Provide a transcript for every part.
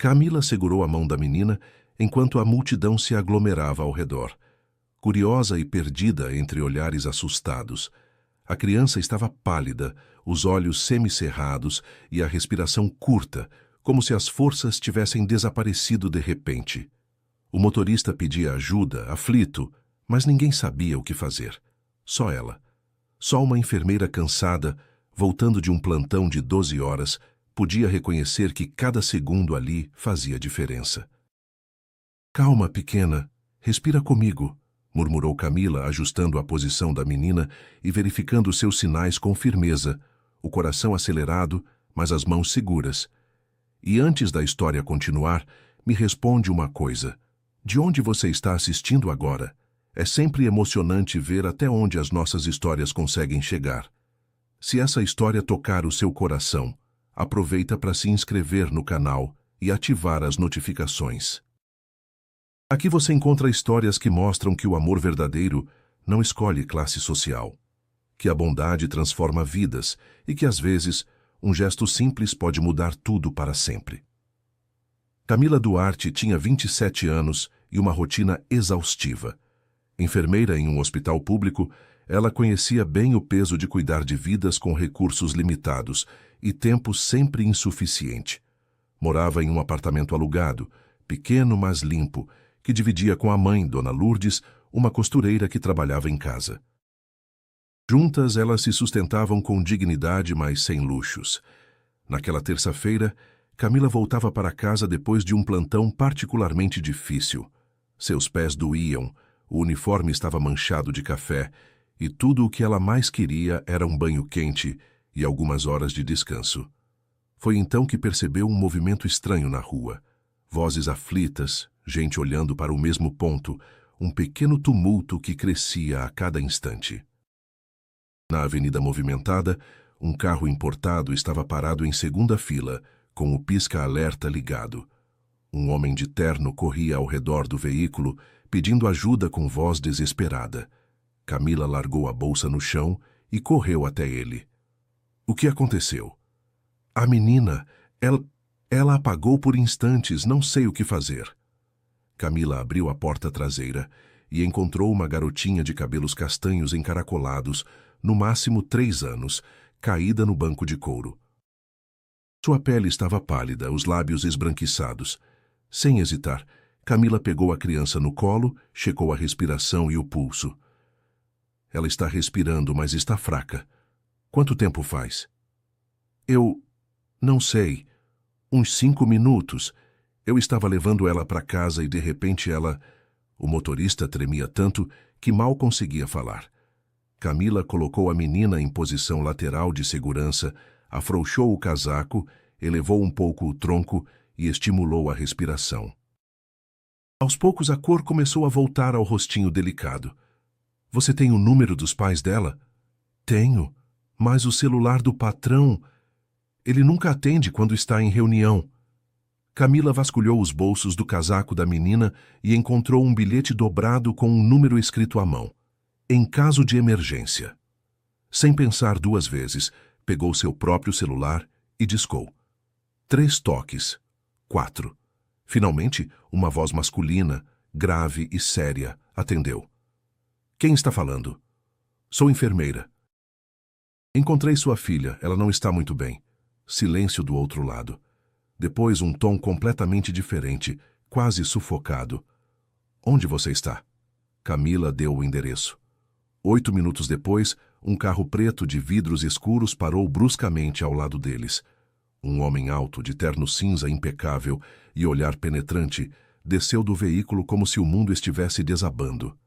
Camila segurou a mão da menina enquanto a multidão se aglomerava ao redor. Curiosa e perdida entre olhares assustados, a criança estava pálida, os olhos semicerrados e a respiração curta, como se as forças tivessem desaparecido de repente. O motorista pedia ajuda, aflito, mas ninguém sabia o que fazer. Só ela. Só uma enfermeira cansada, voltando de um plantão de 12 horas, podia reconhecer que cada segundo ali fazia diferença. "Calma, pequena. Respira comigo", murmurou Camila, ajustando a posição da menina e verificando seus sinais com firmeza, o coração acelerado, mas as mãos seguras. "E antes da história continuar, me responde uma coisa. De onde você está assistindo agora? É sempre emocionante ver até onde as nossas histórias conseguem chegar. Se essa história tocar o seu coração, aproveita para se inscrever no canal e ativar as notificações. Aqui você encontra histórias que mostram que o amor verdadeiro não escolhe classe social, que a bondade transforma vidas e que, às vezes, um gesto simples pode mudar tudo para sempre. Camila Duarte tinha 27 anos e uma rotina exaustiva. Enfermeira em um hospital público, ela conhecia bem o peso de cuidar de vidas com recursos limitados e tempo sempre insuficiente. Morava em um apartamento alugado, pequeno mas limpo, que dividia com a mãe, Dona Lourdes, uma costureira que trabalhava em casa. Juntas, elas se sustentavam com dignidade, mas sem luxos. Naquela terça-feira, Camila voltava para casa depois de um plantão particularmente difícil. Seus pés doíam, o uniforme estava manchado de café, e tudo o que ela mais queria era um banho quente e algumas horas de descanso. Foi então que percebeu um movimento estranho na rua. Vozes aflitas, gente olhando para o mesmo ponto, um pequeno tumulto que crescia a cada instante. Na avenida movimentada, um carro importado estava parado em segunda fila, com o pisca-alerta ligado. Um homem de terno corria ao redor do veículo, pedindo ajuda com voz desesperada. Camila largou a bolsa no chão e correu até ele. O que aconteceu? A menina, ela apagou por instantes, não sei o que fazer. Camila abriu a porta traseira e encontrou uma garotinha de cabelos castanhos encaracolados, no máximo 3 anos, caída no banco de couro. Sua pele estava pálida, os lábios esbranquiçados. Sem hesitar, Camila pegou a criança no colo, checou a respiração e o pulso. Ela está respirando, mas está fraca. Quanto tempo faz? Eu não sei. Uns 5 minutos. Eu estava levando ela para casa e de repente ela... O motorista tremia tanto que mal conseguia falar. Camila colocou a menina em posição lateral de segurança, afrouxou o casaco, elevou um pouco o tronco e estimulou a respiração. Aos poucos a cor começou a voltar ao rostinho delicado. Você tem o número dos pais dela? Tenho, mas o celular do patrão... Ele nunca atende quando está em reunião. Camila vasculhou os bolsos do casaco da menina e encontrou um bilhete dobrado com um número escrito à mão. Em caso de emergência. Sem pensar 2 vezes, pegou seu próprio celular e discou. 3 toques. 4. Finalmente, uma voz masculina, grave e séria, atendeu. Quem está falando? Sou enfermeira. Encontrei sua filha, ela não está muito bem. Silêncio do outro lado. Depois um tom completamente diferente, quase sufocado. Onde você está? Camila deu o endereço. 8 minutos depois, um carro preto de vidros escuros parou bruscamente ao lado deles. Um homem alto, de terno cinza impecável e olhar penetrante, desceu do veículo como se o mundo estivesse desabando.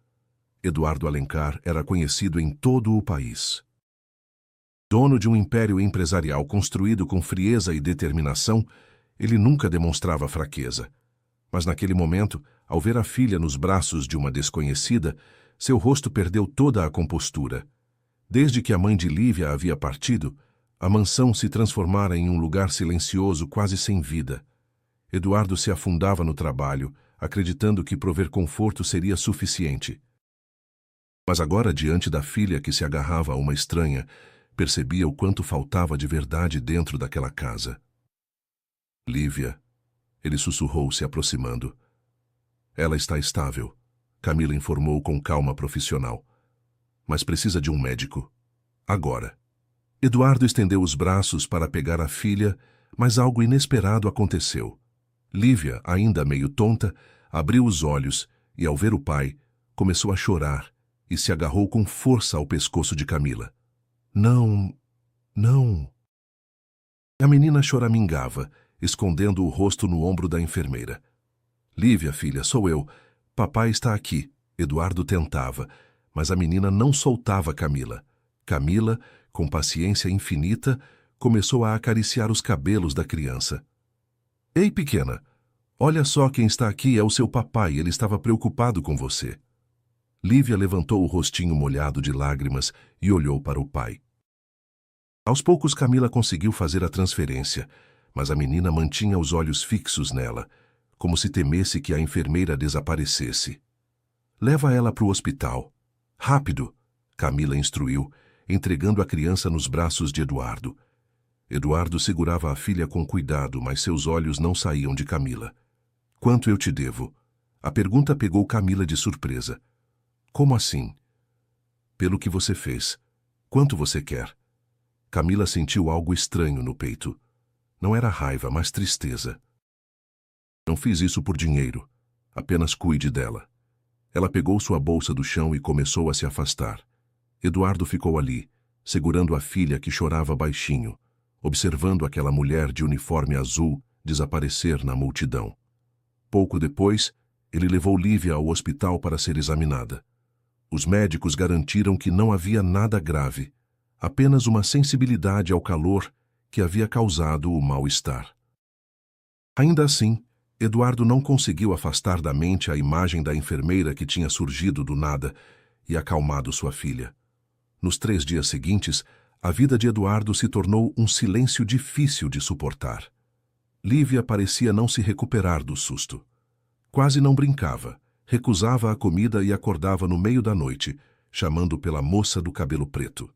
Eduardo Alencar era conhecido em todo o país. Dono de um império empresarial construído com frieza e determinação, ele nunca demonstrava fraqueza. Mas naquele momento, ao ver a filha nos braços de uma desconhecida, seu rosto perdeu toda a compostura. Desde que a mãe de Lívia havia partido, a mansão se transformara em um lugar silencioso, quase sem vida. Eduardo se afundava no trabalho, acreditando que prover conforto seria suficiente. Mas agora, diante da filha que se agarrava a uma estranha, percebia o quanto faltava de verdade dentro daquela casa. Lívia. Ele sussurrou, se aproximando. Ela está estável, Camila informou com calma profissional. Mas precisa de um médico. Agora. Eduardo estendeu os braços para pegar a filha, mas algo inesperado aconteceu. Lívia, ainda meio tonta, abriu os olhos e, ao ver o pai, começou a chorar e se agarrou com força ao pescoço de Camila. Não, não. A menina choramingava, escondendo o rosto no ombro da enfermeira. Lívia, filha, sou eu. Papai está aqui. Eduardo tentava, mas a menina não soltava Camila. Camila, com paciência infinita, começou a acariciar os cabelos da criança. Ei, pequena, olha só quem está aqui, é o seu papai, ele estava preocupado com você. Lívia levantou o rostinho molhado de lágrimas e olhou para o pai. Aos poucos Camila conseguiu fazer a transferência, mas a menina mantinha os olhos fixos nela, como se temesse que a enfermeira desaparecesse. Leva ela para o hospital. Rápido, Camila instruiu, entregando a criança nos braços de Eduardo. Eduardo segurava a filha com cuidado, mas seus olhos não saíam de Camila. Quanto eu te devo? A pergunta pegou Camila de surpresa. Como assim? Pelo que você fez. Quanto você quer? Camila sentiu algo estranho no peito. Não era raiva, mas tristeza. Não fiz isso por dinheiro. Apenas cuide dela. Ela pegou sua bolsa do chão e começou a se afastar. Eduardo ficou ali, segurando a filha que chorava baixinho, observando aquela mulher de uniforme azul desaparecer na multidão. Pouco depois, ele levou Lívia ao hospital para ser examinada. Os médicos garantiram que não havia nada grave, apenas uma sensibilidade ao calor que havia causado o mal-estar. Ainda assim, Eduardo não conseguiu afastar da mente a imagem da enfermeira que tinha surgido do nada e acalmado sua filha. Nos 3 dias seguintes, a vida de Eduardo se tornou um silêncio difícil de suportar. Lívia parecia não se recuperar do susto. Quase não brincava, recusava a comida e acordava no meio da noite, chamando pela moça do cabelo preto.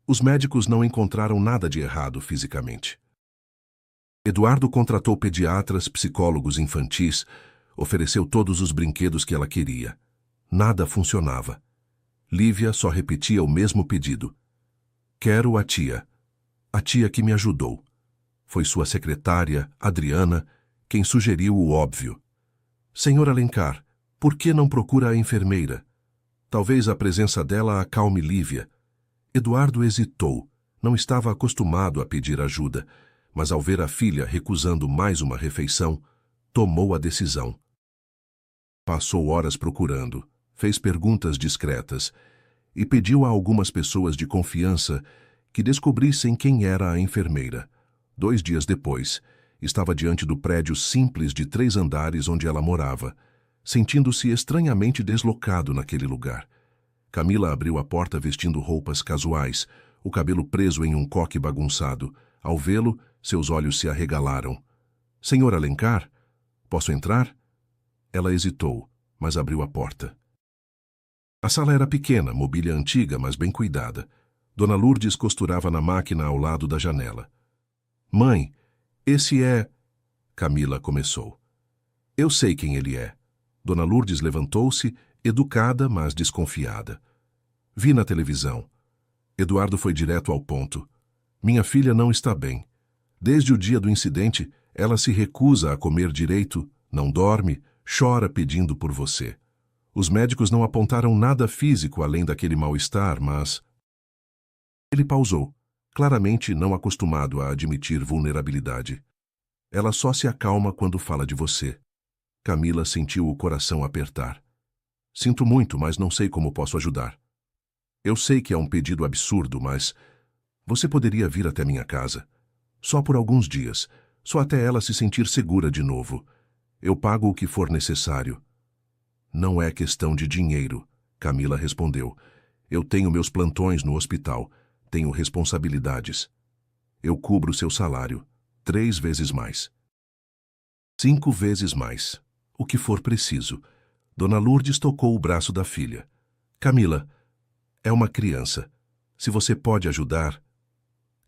Os médicos não encontraram nada de errado fisicamente. Eduardo contratou pediatras, psicólogos infantis, ofereceu todos os brinquedos que ela queria. Nada funcionava. Lívia só repetia o mesmo pedido. Quero a tia que me ajudou. Foi sua secretária, Adriana, quem sugeriu o óbvio. Senhor Alencar, por que não procura a enfermeira? Talvez a presença dela acalme Lívia. Eduardo hesitou, não estava acostumado a pedir ajuda, mas ao ver a filha recusando mais uma refeição, tomou a decisão. Passou horas procurando, fez perguntas discretas e pediu a algumas pessoas de confiança que descobrissem quem era a enfermeira. 2 dias depois, estava diante do prédio simples de 3 andares onde ela morava, sentindo-se estranhamente deslocado naquele lugar. Camila abriu a porta vestindo roupas casuais, o cabelo preso em um coque bagunçado. Ao vê-lo, seus olhos se arregalaram. — Senhor Alencar, posso entrar? Ela hesitou, mas abriu a porta. A sala era pequena, mobília antiga, mas bem cuidada. Dona Lourdes costurava na máquina ao lado da janela. — Mãe, esse é... Camila começou. — Eu sei quem ele é. Dona Lourdes levantou-se, educada, mas desconfiada. — Vi na televisão. Eduardo foi direto ao ponto. — Minha filha não está bem. Desde o dia do incidente, ela se recusa a comer direito, não dorme, chora pedindo por você. Os médicos não apontaram nada físico além daquele mal-estar, mas... Ele pausou, claramente não acostumado a admitir vulnerabilidade. Ela só se acalma quando fala de você. Camila sentiu o coração apertar. Sinto muito, mas não sei como posso ajudar. Eu sei que é um pedido absurdo, mas... Você poderia vir até minha casa. Só por alguns dias, só até ela se sentir segura de novo. Eu pago o que for necessário. Não é questão de dinheiro, Camila respondeu. Eu tenho meus plantões no hospital, tenho responsabilidades. Eu cubro seu salário, 3 vezes mais. 5 vezes mais. O que for preciso. Dona Lourdes tocou o braço da filha. Camila, é uma criança. Se você pode ajudar...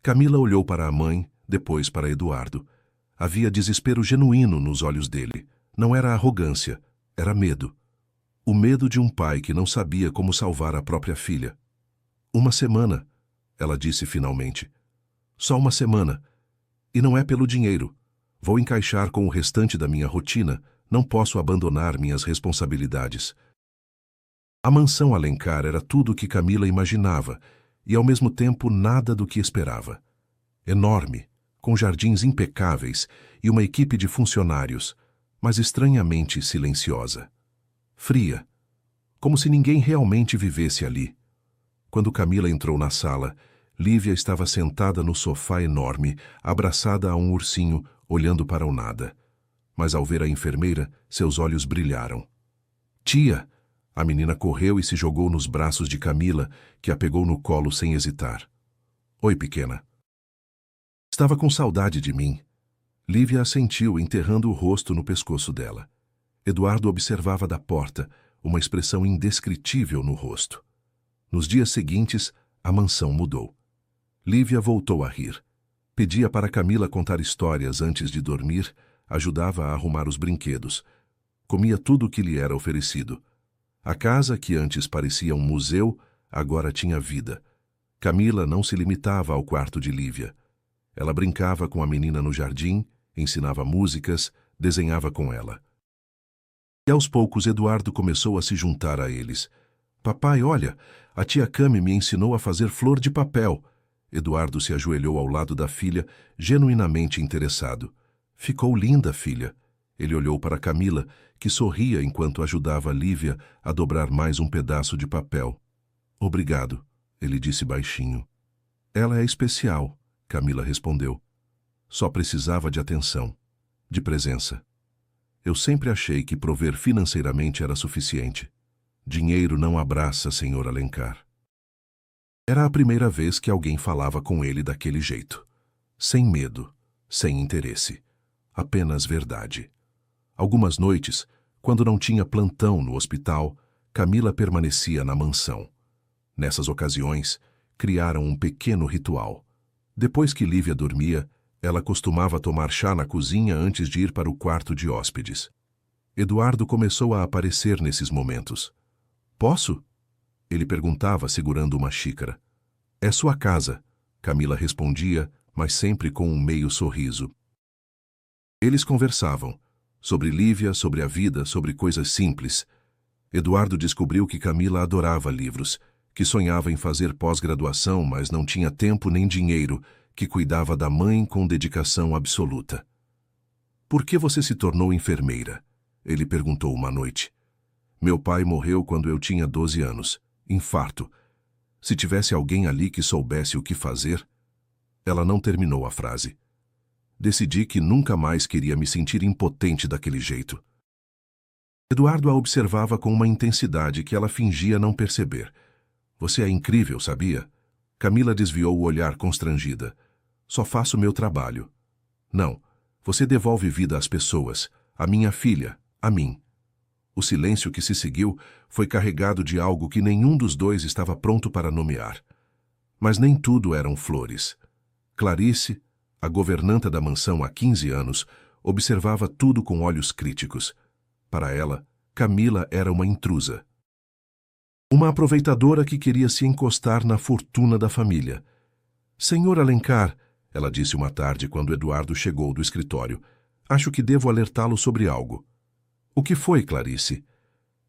Camila olhou para a mãe, depois para Eduardo. Havia desespero genuíno nos olhos dele. Não era arrogância, era medo. O medo de um pai que não sabia como salvar a própria filha. Uma semana, ela disse finalmente. Só uma semana. E não é pelo dinheiro. Vou encaixar com o restante da minha rotina, não posso abandonar minhas responsabilidades. A mansão Alencar era tudo o que Camila imaginava, e ao mesmo tempo nada do que esperava. Enorme, com jardins impecáveis e uma equipe de funcionários, mas estranhamente silenciosa. Fria, como se ninguém realmente vivesse ali. Quando Camila entrou na sala, Lívia estava sentada no sofá enorme, abraçada a um ursinho, olhando para o nada. Mas ao ver a enfermeira, seus olhos brilharam. Tia! A menina correu e se jogou nos braços de Camila, que a pegou no colo sem hesitar. Oi, pequena. Estava com saudade de mim. Lívia assentiu, enterrando o rosto no pescoço dela. Eduardo observava da porta, uma expressão indescritível no rosto. Nos dias seguintes, a mansão mudou. Lívia voltou a rir. Pedia para Camila contar histórias antes de dormir, ajudava a arrumar os brinquedos. Comia tudo o que lhe era oferecido. A casa, que antes parecia um museu, agora tinha vida. Camila não se limitava ao quarto de Lívia. Ela brincava com a menina no jardim, ensinava músicas, desenhava com ela. E aos poucos Eduardo começou a se juntar a eles. Papai, olha, a tia Cami me ensinou a fazer flor de papel. Eduardo se ajoelhou ao lado da filha, genuinamente interessado. Ficou linda, filha. Ele olhou para Camila, que sorria enquanto ajudava Lívia a dobrar mais um pedaço de papel. Obrigado, ele disse baixinho. Ela é especial, Camila respondeu. Só precisava de atenção, de presença. Eu sempre achei que prover financeiramente era suficiente. Dinheiro não abraça, senhor Alencar. Era a primeira vez que alguém falava com ele daquele jeito. Sem medo, sem interesse. Apenas verdade. Algumas noites, quando não tinha plantão no hospital, Camila permanecia na mansão. Nessas ocasiões, criaram um pequeno ritual. Depois que Lívia dormia, ela costumava tomar chá na cozinha antes de ir para o quarto de hóspedes. Eduardo começou a aparecer nesses momentos. Posso? Ele perguntava, segurando uma xícara. É sua casa, Camila respondia, mas sempre com um meio sorriso. Eles conversavam. Sobre Lívia, sobre a vida, sobre coisas simples. Eduardo descobriu que Camila adorava livros, que sonhava em fazer pós-graduação, mas não tinha tempo nem dinheiro, que cuidava da mãe com dedicação absoluta. Por que você se tornou enfermeira? Ele perguntou uma noite. Meu pai morreu quando eu tinha 12 anos. Infarto. Se tivesse alguém ali que soubesse o que fazer... Ela não terminou a frase. Decidi que nunca mais queria me sentir impotente daquele jeito. Eduardo a observava com uma intensidade que ela fingia não perceber. Você é incrível, sabia? Camila desviou o olhar constrangida. Só faço meu trabalho. Não, você devolve vida às pessoas, à minha filha, a mim. O silêncio que se seguiu foi carregado de algo que nenhum dos dois estava pronto para nomear. Mas nem tudo eram flores. Clarice, a governanta da mansão há 15 anos, observava tudo com olhos críticos. Para ela, Camila era uma intrusa. Uma aproveitadora que queria se encostar na fortuna da família. Senhor Alencar, ela disse uma tarde quando Eduardo chegou do escritório, acho que devo alertá-lo sobre algo. O que foi, Clarice?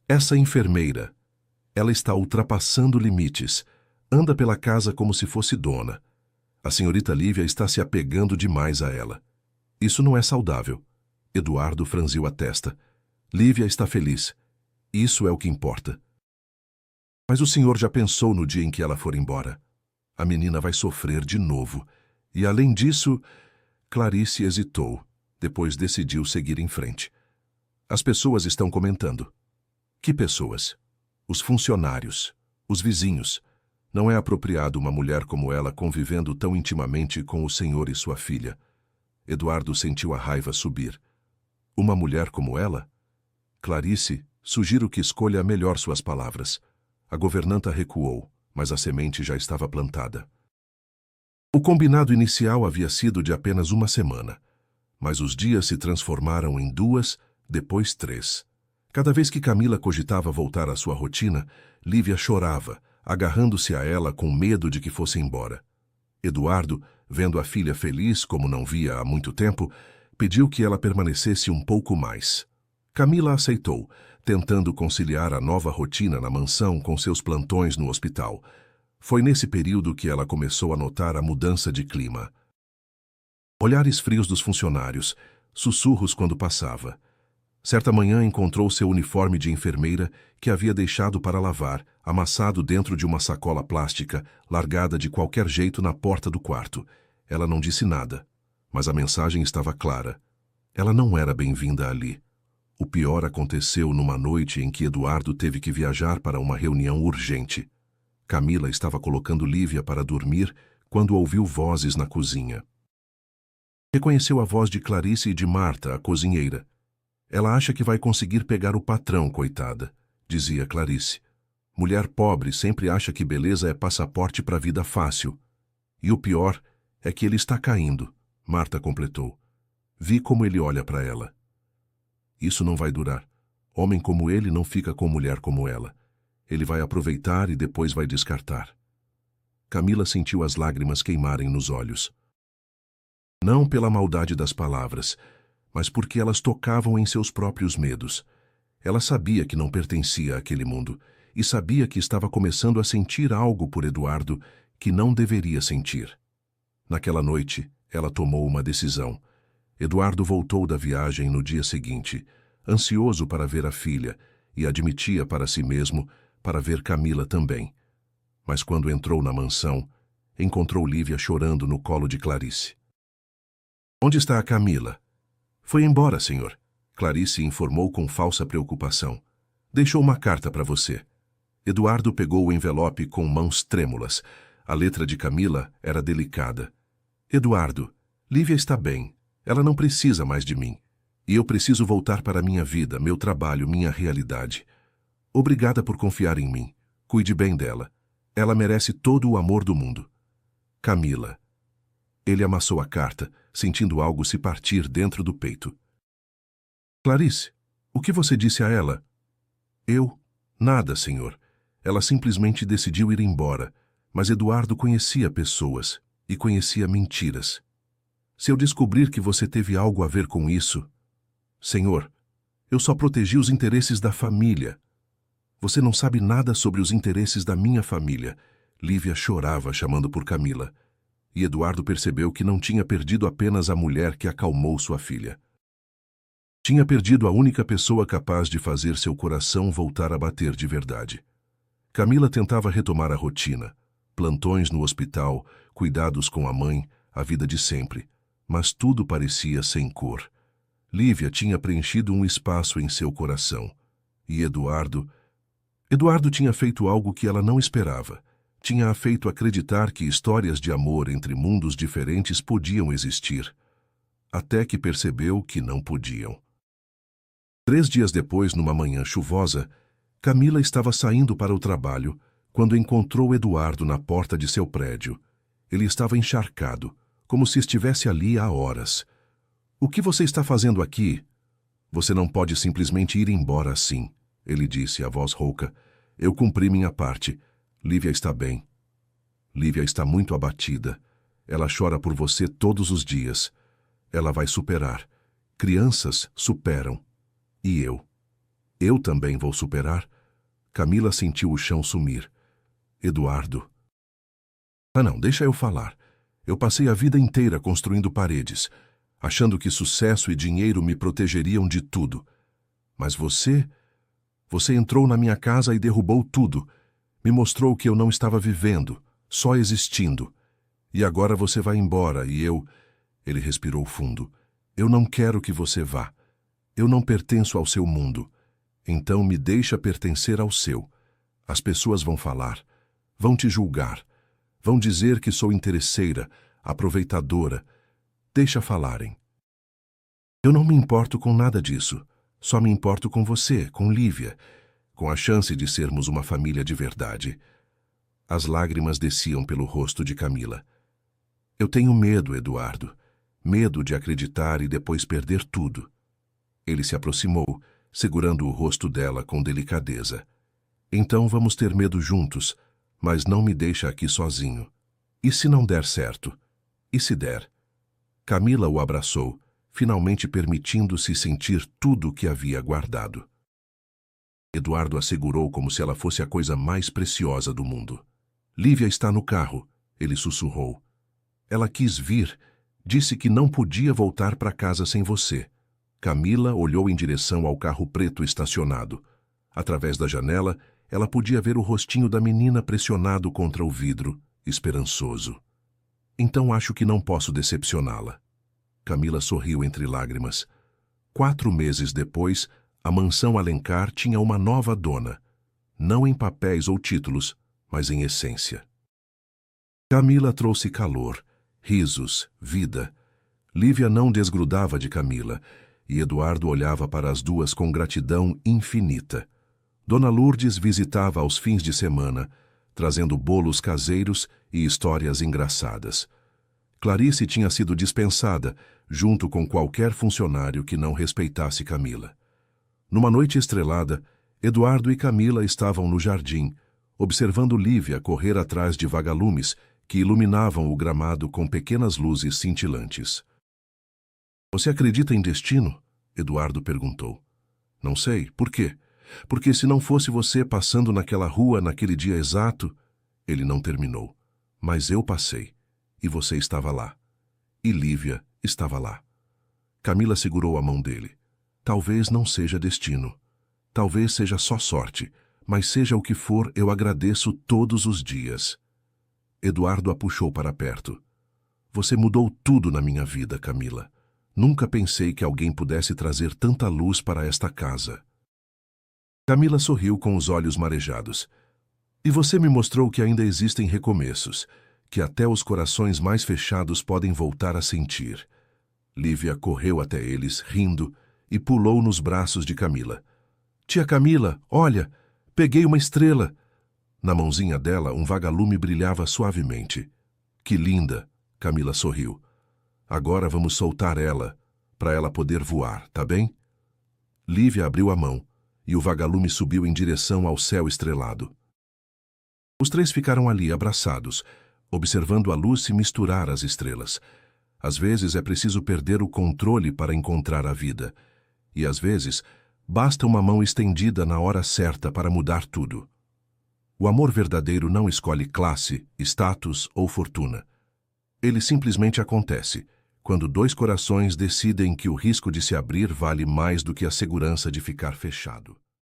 Essa enfermeira. Ela está ultrapassando limites. Anda pela casa como se fosse dona. A senhorita Lívia está se apegando demais a ela. Isso não é saudável. Eduardo franziu a testa. Lívia está feliz. Isso é o que importa. Mas o senhor já pensou no dia em que ela for embora? A menina vai sofrer de novo. E além disso, Clarice hesitou. Depois decidiu seguir em frente. As pessoas estão comentando. Que pessoas? Os funcionários, os vizinhos. Não é apropriado uma mulher como ela convivendo tão intimamente com o senhor e sua filha. Eduardo sentiu a raiva subir. Uma mulher como ela? Clarice, sugiro que escolha melhor suas palavras. A governanta recuou, mas a semente já estava plantada. O combinado inicial havia sido de apenas uma semana. Mas os dias se transformaram em 2, depois 3. Cada vez que Camila cogitava voltar à sua rotina, Lívia chorava, agarrando-se a ela com medo de que fosse embora. Eduardo, vendo a filha feliz como não via há muito tempo, pediu que ela permanecesse um pouco mais. Camila aceitou, tentando conciliar a nova rotina na mansão com seus plantões no hospital. Foi nesse período que ela começou a notar a mudança de clima. Olhares frios dos funcionários, sussurros quando passava. Certa manhã encontrou seu uniforme de enfermeira que havia deixado para lavar, amassado dentro de uma sacola plástica, largada de qualquer jeito na porta do quarto. Ela não disse nada, mas a mensagem estava clara. Ela não era bem-vinda ali. O pior aconteceu numa noite em que Eduardo teve que viajar para uma reunião urgente. Camila estava colocando Lívia para dormir quando ouviu vozes na cozinha. Reconheceu a voz de Clarice e de Marta, a cozinheira. Ela acha que vai conseguir pegar o patrão, coitada, dizia Clarice. Mulher pobre sempre acha que beleza é passaporte para a vida fácil. E o pior é que ele está caindo, Marta completou. Vi como ele olha para ela. Isso não vai durar. Homem como ele não fica com mulher como ela. Ele vai aproveitar e depois vai descartar. Camila sentiu as lágrimas queimarem nos olhos. Não pela maldade das palavras, mas porque elas tocavam em seus próprios medos. Ela sabia que não pertencia àquele mundo e sabia que estava começando a sentir algo por Eduardo que não deveria sentir. Naquela noite, ela tomou uma decisão. Eduardo voltou da viagem no dia seguinte, ansioso para ver a filha, e admitia para si mesmo para ver Camila também. Mas quando entrou na mansão, encontrou Lívia chorando no colo de Clarice. Onde está a Camila? Foi embora, senhor. Clarice informou com falsa preocupação. Deixou uma carta para você. Eduardo pegou o envelope com mãos trêmulas. A letra de Camila era delicada. Eduardo, Lívia está bem. Ela não precisa mais de mim. E eu preciso voltar para minha vida, meu trabalho, minha realidade. Obrigada por confiar em mim. Cuide bem dela. Ela merece todo o amor do mundo. Camila. Ele amassou a carta, sentindo algo se partir dentro do peito. Clarice, o que você disse a ela? Eu? Nada, senhor. Ela simplesmente decidiu ir embora, mas Eduardo conhecia pessoas e conhecia mentiras. Se eu descobrir que você teve algo a ver com isso... Senhor, eu só protegi os interesses da família. Você não sabe nada sobre os interesses da minha família. Lívia chorava chamando por Camila. E Eduardo percebeu que não tinha perdido apenas a mulher que acalmou sua filha. Tinha perdido a única pessoa capaz de fazer seu coração voltar a bater de verdade. Camila tentava retomar a rotina, plantões no hospital, cuidados com a mãe, a vida de sempre, mas tudo parecia sem cor. Lívia tinha preenchido um espaço em seu coração. E Eduardo tinha feito algo que ela não esperava. Tinha a feito acreditar que histórias de amor entre mundos diferentes podiam existir, até que percebeu que não podiam. 3 dias depois, numa manhã chuvosa, Camila estava saindo para o trabalho quando encontrou Eduardo na porta de seu prédio. Ele estava encharcado, como se estivesse ali há horas. O que você está fazendo aqui? Você não pode simplesmente ir embora assim, ele disse, a voz rouca. Eu cumpri minha parte. Lívia está bem. Lívia está muito abatida. Ela chora por você todos os dias. Ela vai superar. Crianças superam. E eu? Eu também vou superar? Camila sentiu o chão sumir. Eduardo. Não, deixa eu falar. Eu passei a vida inteira construindo paredes, achando que sucesso e dinheiro me protegeriam de tudo. Mas você entrou na minha casa e derrubou tudo. Me mostrou que eu não estava vivendo, só existindo. E agora você vai embora e eu... Ele respirou fundo. Eu não quero que você vá. Eu não pertenço ao seu mundo. Então me deixa pertencer ao seu. As pessoas vão falar, vão te julgar, vão dizer que sou interesseira, aproveitadora. Deixa falarem. Eu não me importo com nada disso. Só me importo com você, com Lívia, com a chance de sermos uma família de verdade. As lágrimas desciam pelo rosto de Camila. Eu tenho medo, Eduardo. medo de acreditar e depois perder tudo. Ele se aproximou, segurando o rosto dela com delicadeza. Então vamos ter medo juntos, mas não me deixa aqui sozinho. E se não der certo? E se der? Camila o abraçou, finalmente permitindo-se sentir tudo o que havia guardado. Eduardo a segurou como se ela fosse a coisa mais preciosa do mundo. Lívia está no carro, ele sussurrou. Ela quis vir, disse que não podia voltar para casa sem você. Camila olhou em direção ao carro preto estacionado. Através da janela, ela podia ver o rostinho da menina pressionado contra o vidro, esperançoso. Então acho que não posso decepcioná-la. Camila sorriu entre lágrimas. 4 meses depois, a mansão Alencar tinha uma nova dona. Não em papéis ou títulos, mas em essência. Camila trouxe calor, risos, vida. Lívia não desgrudava de Camila, e Eduardo olhava para as duas com gratidão infinita. Dona Lourdes visitava aos fins de semana, trazendo bolos caseiros e histórias engraçadas. Clarice tinha sido dispensada, junto com qualquer funcionário que não respeitasse Camila. Numa noite estrelada, Eduardo e Camila estavam no jardim, observando Lívia correr atrás de vagalumes que iluminavam o gramado com pequenas luzes cintilantes. Você acredita em destino? Eduardo perguntou. Não sei. Por quê? Porque se não fosse você passando naquela rua naquele dia exato... Ele não terminou. Mas eu passei. E você estava lá. E Lívia estava lá. Camila segurou a mão dele. Talvez não seja destino. Talvez seja só sorte. Mas seja o que for, eu agradeço todos os dias. Eduardo a puxou para perto. Você mudou tudo na minha vida, Camila. Nunca pensei que alguém pudesse trazer tanta luz para esta casa. Camila sorriu com os olhos marejados. E você me mostrou que ainda existem recomeços, que até os corações mais fechados podem voltar a sentir. Lívia correu até eles, rindo, e pulou nos braços de Camila. Tia Camila, olha, peguei uma estrela. Na mãozinha dela, um vagalume brilhava suavemente. Que linda, Camila sorriu. Agora vamos soltar ela, para ela poder voar, tá bem? Lívia abriu a mão, e o vagalume subiu em direção ao céu estrelado. Os 3 ficaram ali, abraçados, observando a luz se misturar às estrelas. Às vezes é preciso perder o controle para encontrar a vida. E às vezes, basta uma mão estendida na hora certa para mudar tudo. O amor verdadeiro não escolhe classe, status ou fortuna. Ele simplesmente acontece, quando 2 corações decidem que o risco de se abrir vale mais do que a segurança de ficar fechado.